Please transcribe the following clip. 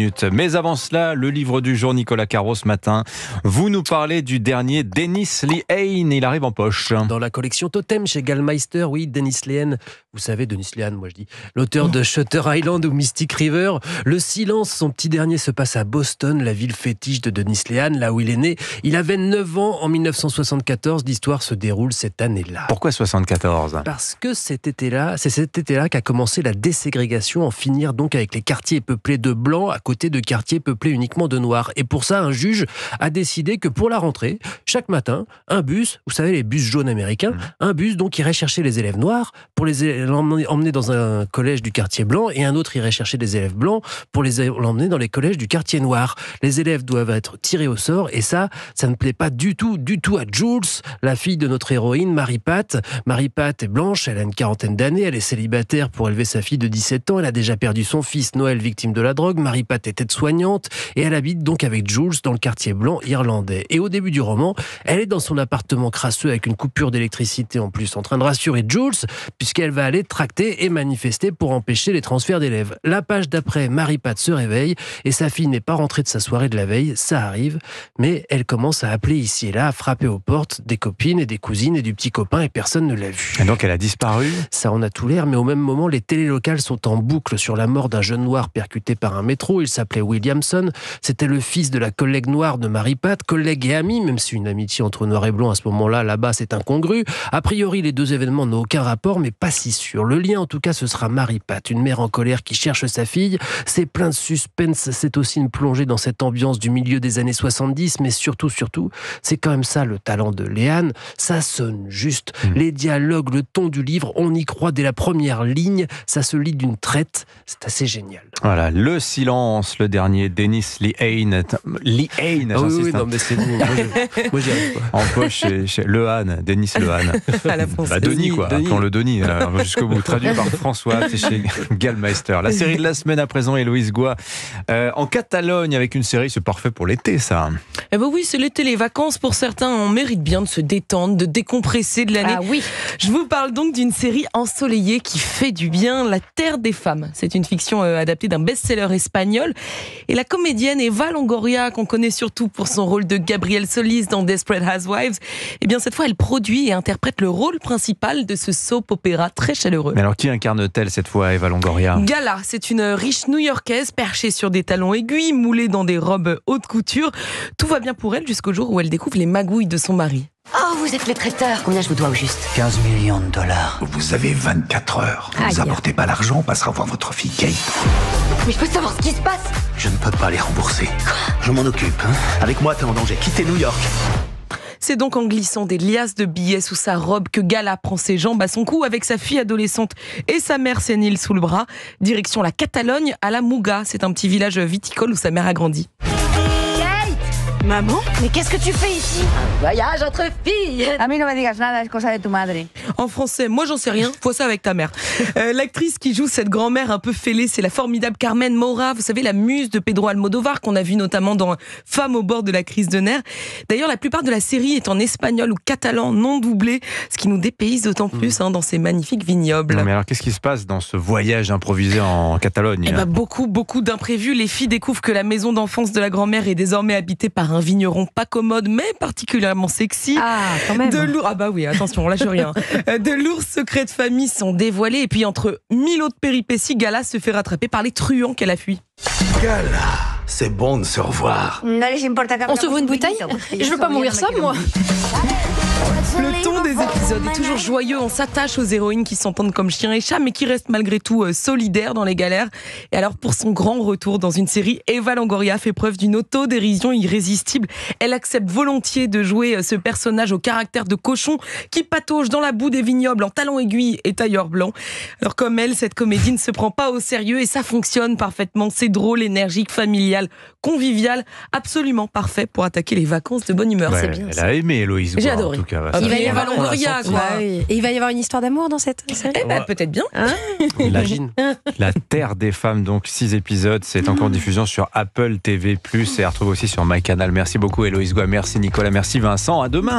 minutes. Mais avant cela, le livre du jour, Nicolas Caro, ce matin. Vous nous parlez du dernier Dennis Lehane. Il arrive en poche. Dans la collection Totem chez Gallmeister, oui, Dennis Lehane. Vous savez, Dennis Lehane, moi je dis. L'auteur de Shutter Island ou Mystic River. Le Silence, son petit dernier, se passe à Boston, la ville fétiche de Dennis Lehane, là où il est né. Il avait 9 ans en 1974. L'histoire se déroule cette année-là. Pourquoi 74 ? Parce que c'est cet été-là qu'a commencé la déségrégation, en finir donc avec les quartiers peuplés de blancs à côté de quartiers peuplés uniquement de noirs. Et pour ça, un juge a décidé que pour la rentrée, chaque matin, un bus, vous savez les bus jaunes américains, un bus donc irait chercher les élèves noirs pour les emmener dans un collège du quartier blanc, et un autre irait chercher des élèves blancs pour l'emmener dans les collèges du quartier noir. Les élèves doivent être tirés au sort, et ça ne plaît pas du tout à Jules, la fille de notre héroïne, Marie-Pat. Marie-Pat est blanche, elle a une quarantaine d'années, elle est célibataire pour élever sa fille de 17 ans, elle a déjà perdu son fils Noël, victime de la drogue. Marie-Pat est aide-soignante, et elle habite donc avec Jules dans le quartier blanc irlandais. Et au début du roman, elle est dans son appartement crasseux avec une coupure d'électricité en plus, en train de rassurer Jules, puisqu'elle va aller tracter et manifester pour empêcher les transferts d'élèves. La page d'après, Marie-Pat se réveille et sa fille n'est pas rentrée de sa soirée de la veille, ça arrive, mais elle commence à appeler ici et là, à frapper aux portes des copines et des cousines et du petit copain, et personne ne l'a vue. Et donc elle a disparu ? Ça en a tout l'air, mais au même moment, les télés locales sont en boucle sur la mort d'un jeune noir percuté par un métro. Il s'appelait Williamson, c'était le fils de la collègue noire de Marie-Pat, collègue et ami, même si une amitié entre noir et blanc à ce moment-là, là-bas, c'est incongru. A priori, les deux événements n'ont aucun rapport, mais pas si sûr. Le lien, en tout cas, ce sera Marie-Pat, une mère en colère qui cherche sa fille. C'est plein de suspense, c'est aussi une plongée dans cette ambiance du milieu des années 70, mais surtout, c'est quand même ça le talent de Lehane. Ça sonne juste. Les dialogues, le ton du livre, on y croit dès la première ligne. Ça se lit d'une traite. C'est assez génial. Voilà, Le Silence, le dernier, Dennis Lehane. Lehane, oui, non, mais c'est bon. Moi, j'y arrive pas. En poche chez Lehane, Dennis Lehane. À la française. Denis, quoi. Appelons-le Denis, jusqu'au bout. Traduit par François, c'est chez Gallmeister. La série de la semaine à présent, Héloïse Goua. En Catalogne, avec une série, c'est parfait pour l'été, ça. Eh ben oui, c'est l'été, les vacances. Pour certains, on mérite bien de se détendre, de décompresser de l'année. Ah oui. Je vous parle donc d'une série ensoleillée qui fait du bien, La Terre des Femmes. C'est une fiction adaptée d'un best-seller espagnol. Et la comédienne Eva Longoria, qu'on connaît surtout pour son rôle de Gabrielle Solis dans Desperate Housewives, eh bien cette fois, elle produit et interprète le rôle principal de ce soap-opéra très chaleureux. Mais alors, qui incarne-t-elle cette fois, Eva Longoria ? Gala, c'est une riche new-yorkaise perchée sur des talons aiguilles, moulée dans des robes haute couture. Tout va bien pour elle jusqu'au jour où elle découvre les magouilles de son mari. Oh, vous êtes le traiteur. Combien je vous dois au juste? 15 millions de dollars. Vous avez 24 heures. Aïe. Vous apportez pas l'argent, on passera voir votre fille Kate. Mais je peux savoir ce qui se passe? Je ne peux pas les rembourser. Je m'en occupe. Avec moi, t'es en danger. Quittez New York. C'est donc en glissant des liasses de billets sous sa robe que Gala prend ses jambes à son cou avec sa fille adolescente et sa mère sénile sous le bras. Direction la Catalogne, à la Muga. C'est un petit village viticole où sa mère a grandi. Maman? Mais qu'est-ce que tu fais ici? Un voyage entre filles. A mí no me digas nada, es cosa de tu madre. En français, moi j'en sais rien, vois ça avec ta mère. L'actrice qui joue cette grand-mère un peu fêlée, c'est la formidable Carmen Maura, vous savez, la muse de Pedro Almodóvar, qu'on a vu notamment dans Femme au bord de la crise de nerfs. D'ailleurs, la plupart de la série est en espagnol ou catalan, non doublé, ce qui nous dépayse d'autant plus dans ces magnifiques vignobles. Non, mais alors, qu'est-ce qui se passe dans ce voyage improvisé en Catalogne ? Eh ben, beaucoup d'imprévus. Les filles découvrent que la maison d'enfance de la grand-mère est désormais habitée par un vigneron pas commode, mais particulièrement sexy. Ah, quand même. Ah bah oui, attention, on lâche rien. De lourds secrets de famille sont dévoilés, et puis entre 1000 autres péripéties, Gala se fait rattraper par les truands qu'elle a fuis. Gala, c'est bon de se revoir. No les importa que On s'ouvre une bouteille? Je veux pas mourir seule, moi. Le ton des épisodes est toujours joyeux, on s'attache aux héroïnes qui s'entendent comme chien et chat, mais qui restent malgré tout solidaires dans les galères. Et alors, pour son grand retour dans une série, Eva Longoria fait preuve d'une autodérision irrésistible. Elle accepte volontiers de jouer ce personnage au caractère de cochon qui patauge dans la boue des vignobles en talons aiguilles et tailleur blanc. Alors comme elle, cette comédie ne se prend pas au sérieux et ça fonctionne parfaitement. C'est drôle, énergique, familial, convivial, absolument parfait pour attaquer les vacances de bonne humeur. Ouais, C'est bien elle ça. a aimé Héloïse Goua, J'ai adoré. en tout cas. Il va y Eva avoir Longoria, quoi. Et il va y avoir une histoire d'amour dans cette série? Eh ben, peut-être bien. Imagine. La Terre des Femmes, donc 6 épisodes. C'est encore en diffusion sur Apple TV+, et à retrouver aussi sur MyCanal. Merci beaucoup Héloïse Goua, merci Nicolas, merci Vincent. À demain.